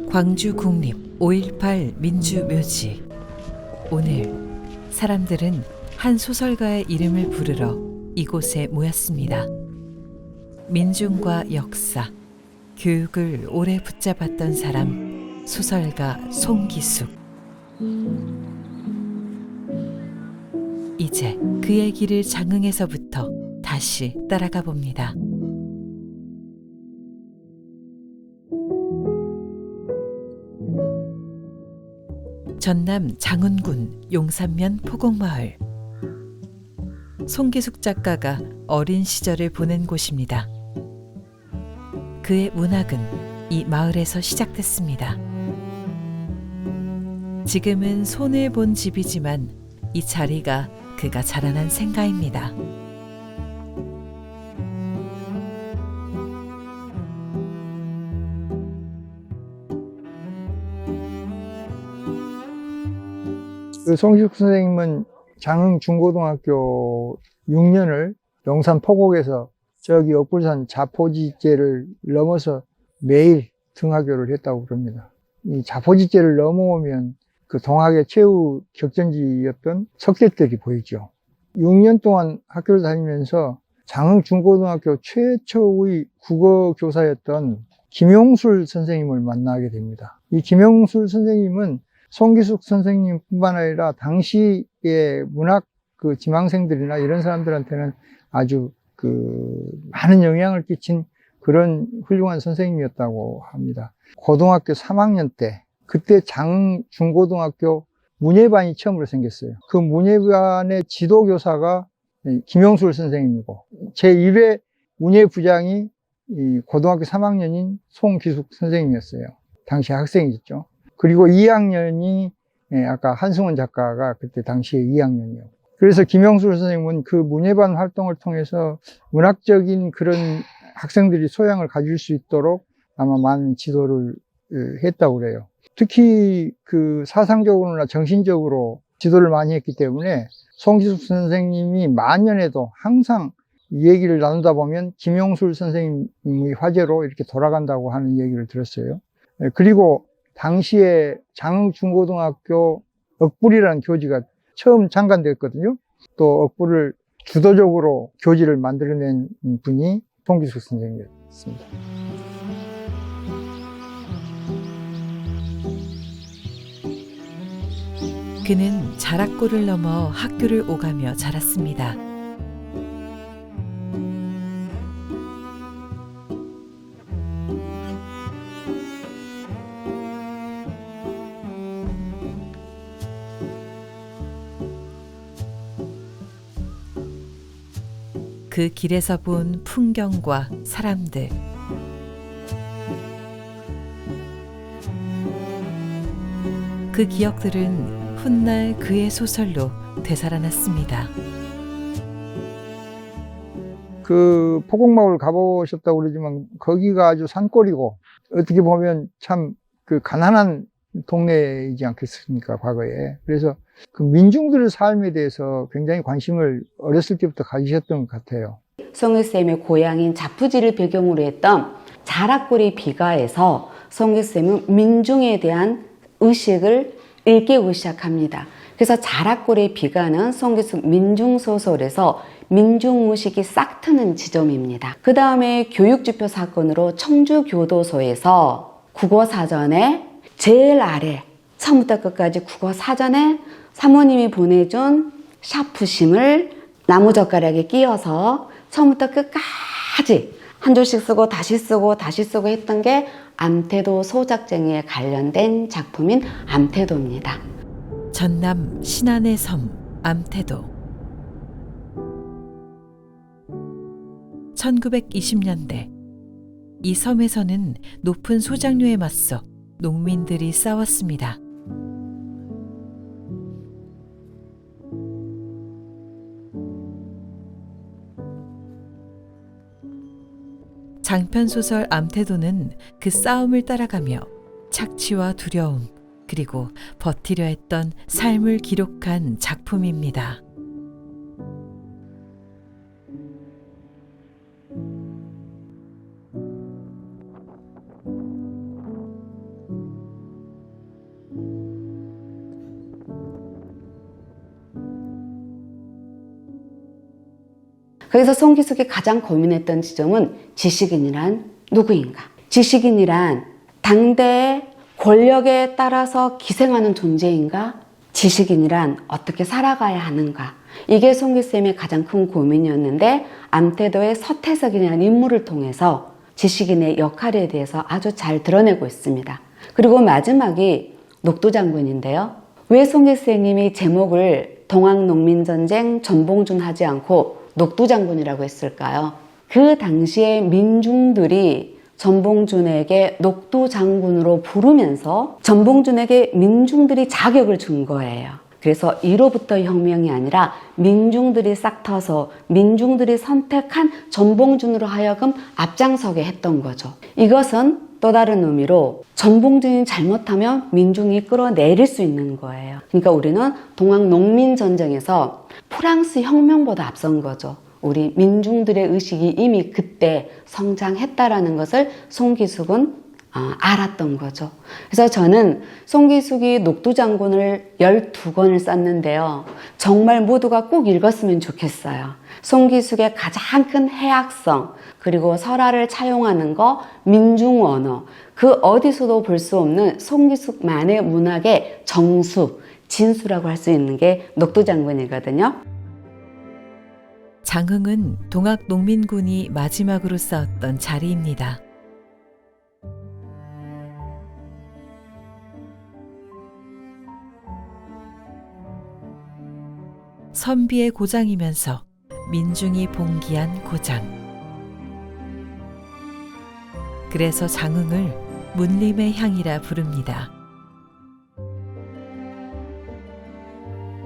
광주 국립 5.18 민주묘지. 오늘 사람들은 한 소설가의 이름을 부르러 이곳에 모였습니다. 민중과 역사, 교육을 오래 붙잡았던 사람, 소설가 송기숙. 이제 그의 길을 장흥에서부터 다시 따라가 봅니다. 전남 장흥군 용산면 포곡마을. 송기숙 작가가 어린 시절을 보낸 곳입니다. 그의 문학은 이 마을에서 시작됐습니다. 지금은 손을 본 집이지만 이 자리가 그가 자라난 생가입니다. 송기숙 선생님은 장흥 중고등학교 6년을 용산 포곡에서 저기 억불산 자포지제를 넘어서 매일 등하교를 했다고 그럽니다. 이 자포지제를 넘어오면 그 동학의 최후 격전지였던 석대들이 보이죠. 6년 동안 학교를 다니면서 장흥 중고등학교 최초의 국어 교사였던 김용술 선생님을 만나게 됩니다. 이 김용술 선생님은 송기숙 선생님뿐만 아니라 당시의 문학 지망생들이나 이런 사람들한테는 아주 많은 영향을 끼친 그런 훌륭한 선생님이었다고 합니다. 고등학교 3학년 때 그때 장흥 중고등학교 문예반이 처음으로 생겼어요. 그 문예반의 지도교사가 김용술 선생님이고 제1회 문예부장이 고등학교 3학년인 송기숙 선생님이었어요. 당시 학생이었죠. 그리고 2학년이 아까 한승원 작가가 그때 당시에 2학년이었고, 그래서 김용술 선생님은 그 문예반 활동을 통해서 문학적인 그런 학생들이 소양을 가질 수 있도록 아마 많은 지도를 했다고 그래요. 특히 그 사상적으로나 정신적으로 지도를 많이 했기 때문에 송기숙 선생님이 만년에도 항상 이 얘기를 나누다 보면 김용술 선생님의 화제로 이렇게 돌아간다고 하는 얘기를 들었어요. 그리고 당시에 장흥 중고등학교 억불이라는 교지가 처음 창간됐거든요. 또 억불을 주도적으로 교지를 만들어낸 분이 송기숙 선생님이었습니다. 그는 자락골을 넘어 학교를 오가며 자랐습니다. 그 길에서 본 풍경과 사람들, 그 기억들은 훗날 그의 소설로 되살아났습니다. 그 포곡마을 가보셨다고 그러지만 거기가 아주 산골이고 어떻게 보면 참 가난한 동네이지 않겠습니까, 과거에. 그래서 그 민중들의 삶에 대해서 굉장히 관심을 어렸을 때부터 가지셨던 것 같아요. 송기쌤의 고향인 자푸지를 배경으로 했던 자락골의 비가에서 송기쌤은 민중에 대한 의식을 일깨우기 시작합니다. 그래서 자락골의 비가는 송기숙 민중소설에서 민중의식이 싹 트는 지점입니다. 그 다음에 교육지표 사건으로 청주교도소에서 국어사전에 제일 아래 처음부터 끝까지 국어사전에 사모님이 보내준 샤프심을 나무젓가락에 끼워서 처음부터 끝까지 한 줄씩 쓰고 다시 쓰고 다시 쓰고 했던 게 암태도 소작쟁이에 관련된 작품인 암태도입니다. 전남 신안의 섬 암태도. 1920년대 이 섬에서는 높은 소작류에 맞서 농민들이 싸웠습니다. 장편소설 암태도는 그 싸움을 따라가며 착취와 두려움, 그리고 버티려 했던 삶을 기록한 작품입니다. 그래서 송기숙이 가장 고민했던 지점은 지식인이란 누구인가? 지식인이란 당대의 권력에 따라서 기생하는 존재인가? 지식인이란 어떻게 살아가야 하는가? 이게 송기쌤의 가장 큰 고민이었는데 암태도의 서태석이라는 인물을 통해서 지식인의 역할에 대해서 아주 잘 드러내고 있습니다. 그리고 마지막이 녹두장군인데요. 왜 송기쌤님이 제목을 동학농민전쟁 전봉준 하지 않고 녹두장군이라고 했을까요? 그 당시에 민중들이 전봉준에게 녹두장군으로 부르면서 전봉준에게 민중들이 자격을 준 거예요. 그래서 이로부터 혁명이 아니라 민중들이 싹 터서 민중들이 선택한 전봉준으로 하여금 앞장서게 했던 거죠. 이것은 또 다른 의미로 전봉준이 잘못하면 민중이 끌어내릴 수 있는 거예요. 그러니까 우리는 동학농민전쟁에서 프랑스 혁명보다 앞선 거죠. 우리 민중들의 의식이 이미 그때 성장했다라는 것을 송기숙은 알았던 거죠. 그래서 저는 송기숙이 녹두장군을 12권을 썼는데요. 정말 모두가 꼭 읽었으면 좋겠어요. 송기숙의 가장 큰 해악성, 그리고 설화를 차용하는 거, 민중 언어, 그 어디서도 볼 수 없는 송기숙만의 문학의 정수, 진수라고 할 수 있는 게 녹두장군이거든요. 장흥은 동학농민군이 마지막으로 싸웠던 자리입니다. 선비의 고장이면서 민중이 봉기한 고장. 그래서 장흥을 문림의 향이라 부릅니다.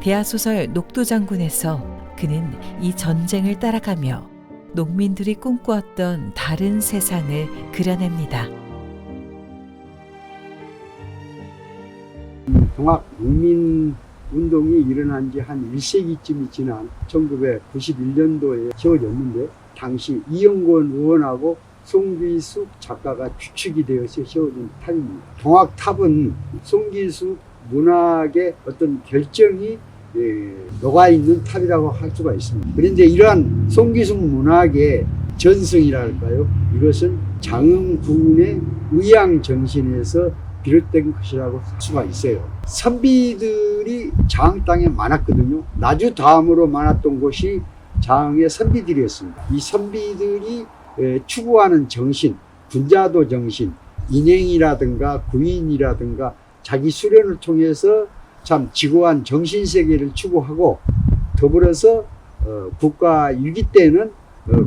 대하소설 녹두장군에서 그는 이 전쟁을 따라가며 농민들이 꿈꾸었던 다른 세상을 그려냅니다. 동학농민운동이 일어난 지 한 1세기쯤이 지난 1991년도에 세워졌는데 당시 이영권 의원하고 송기숙 작가가 주축이 되어서 세워진 탑입니다. 동학탑은 송기숙 문학의 어떤 결정이 녹아있는 탑이라고 할 수가 있습니다. 그런데 이러한 송기숙 문학의 전승이랄까요? 이것은 장흥군의 의향정신에서 비롯된 것이라고 할 수가 있어요. 선비들이 장흥 땅에 많았거든요. 나주 다음으로 많았던 곳이 장흥의 선비들이었습니다. 이 선비들이 추구하는 정신, 군자도 정신, 인행이라든가 구인이라든가 자기 수련을 통해서 참 지고한 정신세계를 추구하고 더불어서 국가 위기 때는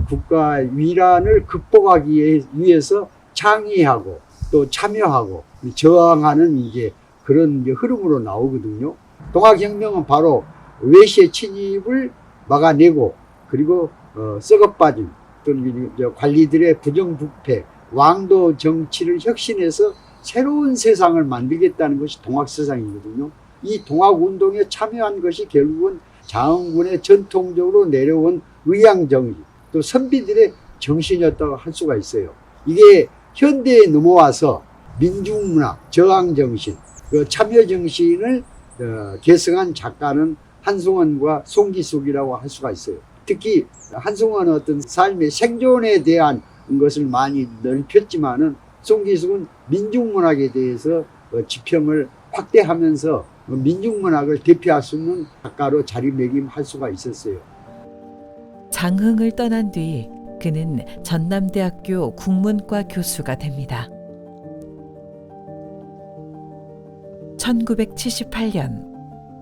국가 위란을 극복하기 위해서 창의하고 또 참여하고 저항하는 이제 그런 이제 흐름으로 나오거든요. 동학혁명은 바로 외세 침입을 막아내고 그리고 썩어빠진 또는 관리들의 부정부패, 왕도 정치를 혁신해서 새로운 세상을 만들겠다는 것이 동학세상이거든요. 이 동학운동에 참여한 것이 결국은 장흥군의 전통적으로 내려온 의향정신, 또 선비들의 정신이었다고 할 수가 있어요. 이게 현대에 넘어와서 민중문학, 저항정신, 그 참여정신을 계승한 작가는 한승원과 송기숙이라고 할 수가 있어요. 특히 한승원은 어떤 삶의 생존에 대한 것을 많이 넓혔지만은 송기숙은 민중문학에 대해서 지평을 확대하면서 민중문학을 대표할 수 있는 작가로 자리매김할 수가 있었어요. 장흥을 떠난 뒤 그는 전남대학교 국문과 교수가 됩니다. 1978년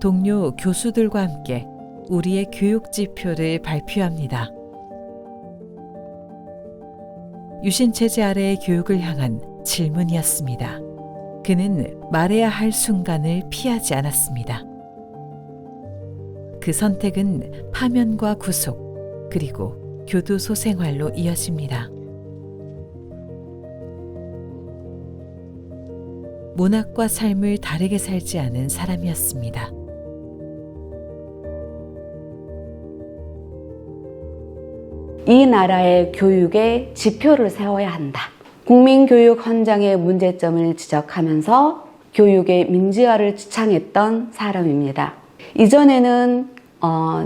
동료 교수들과 함께 우리의 교육지표를 발표합니다. 유신체제 아래의 교육을 향한 질문이었습니다. 그는 말해야 할 순간을 피하지 않았습니다. 그 선택은 파면과 구속, 그리고 교도소 생활로 이어집니다. 문학과 삶을 다르게 살지 않은 사람이었습니다. 이 나라의 교육에 지표를 세워야 한다. 국민교육 헌장의 문제점을 지적하면서 교육의 민주화를 지창했던 사람입니다. 이전에는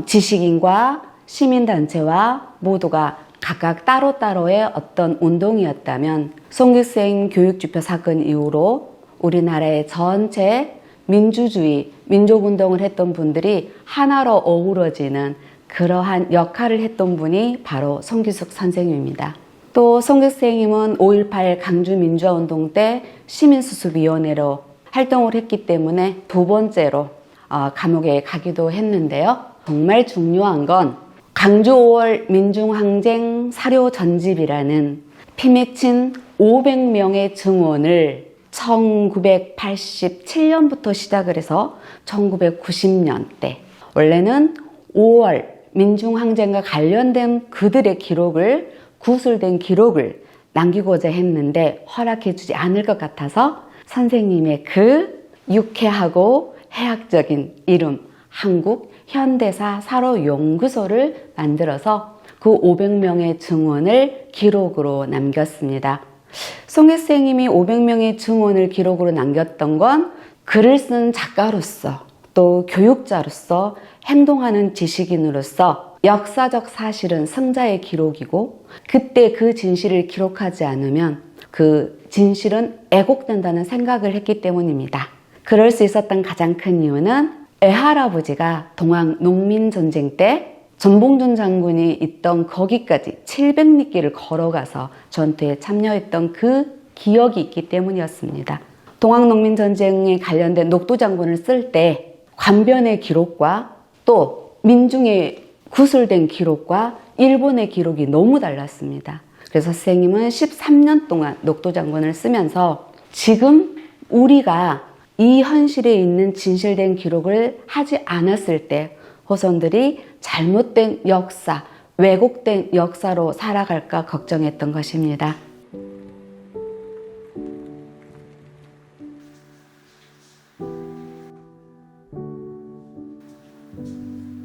지식인과 시민단체와 모두가 각각 따로따로의 어떤 운동이었다면 송기생 교육지표 사건 이후로 우리나라의 전체 민주주의, 민족운동을 했던 분들이 하나로 어우러지는 그러한 역할을 했던 분이 바로 송기숙 선생님입니다. 또 송기숙 선생님은 5.18 강주민주화운동 때 시민수습위원회로 활동을 했기 때문에 두 번째로 감옥에 가기도 했는데요. 정말 중요한 건 강주 5월 민중항쟁 사료 전집이라는 피 맺힌 500명의 증언을 1987년부터 시작을 해서 1990년대 원래는 5월 민중항쟁과 관련된 그들의 기록을 구술된 기록을 남기고자 했는데 허락해주지 않을 것 같아서 선생님의 그 유쾌하고 해학적인 이름 한국 현대사 사료연구소를 만들어서 그 500명의 증언을 기록으로 남겼습니다. 송기숙 선생님이 500명의 증언을 기록으로 남겼던 건 글을 쓴 작가로서 또 교육자로서 행동하는 지식인으로서 역사적 사실은 승자의 기록이고 그때 그 진실을 기록하지 않으면 그 진실은 애곡된다는 생각을 했기 때문입니다. 그럴 수 있었던 가장 큰 이유는 애할아버지가 동학 농민전쟁 때 전봉준 장군이 있던 거기까지 700리길을 걸어가서 전투에 참여했던 그 기억이 있기 때문이었습니다. 동학농민전쟁에 관련된 녹두 장군을 쓸 때 관변의 기록과 또 민중의 구술된 기록과 일본의 기록이 너무 달랐습니다. 그래서 선생님은 13년 동안 녹두 장군을 쓰면서 지금 우리가 이 현실에 있는 진실된 기록을 하지 않았을 때 후손들이 잘못된 역사, 왜곡된 역사로 살아갈까 걱정했던 것입니다.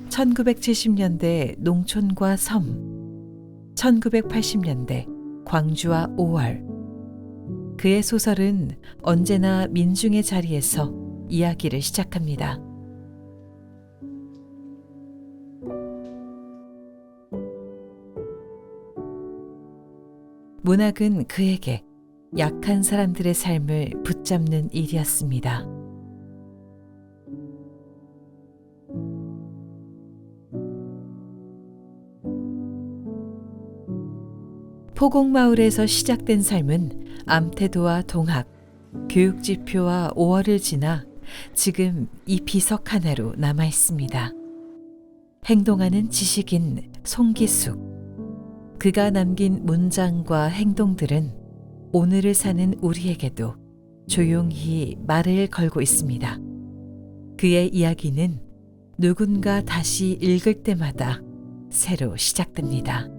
(1970년대) 농촌과 섬, 1980년대 광주와 5월. 그의 소설은 언제나 민중의 자리에서 이야기를 시작합니다. 문학은 그에게 약한 사람들의 삶을 붙잡는 일이었습니다. 포곡마을에서 시작된 삶은 암태도와 동학, 교육지표와 5월을 지나 지금 이 비석 하나로 남아 있습니다. 행동하는 지식인 송기숙. 그가 남긴 문장과 행동들은 오늘을 사는 우리에게도 조용히 말을 걸고 있습니다. 그의 이야기는 누군가 다시 읽을 때마다 새로 시작됩니다.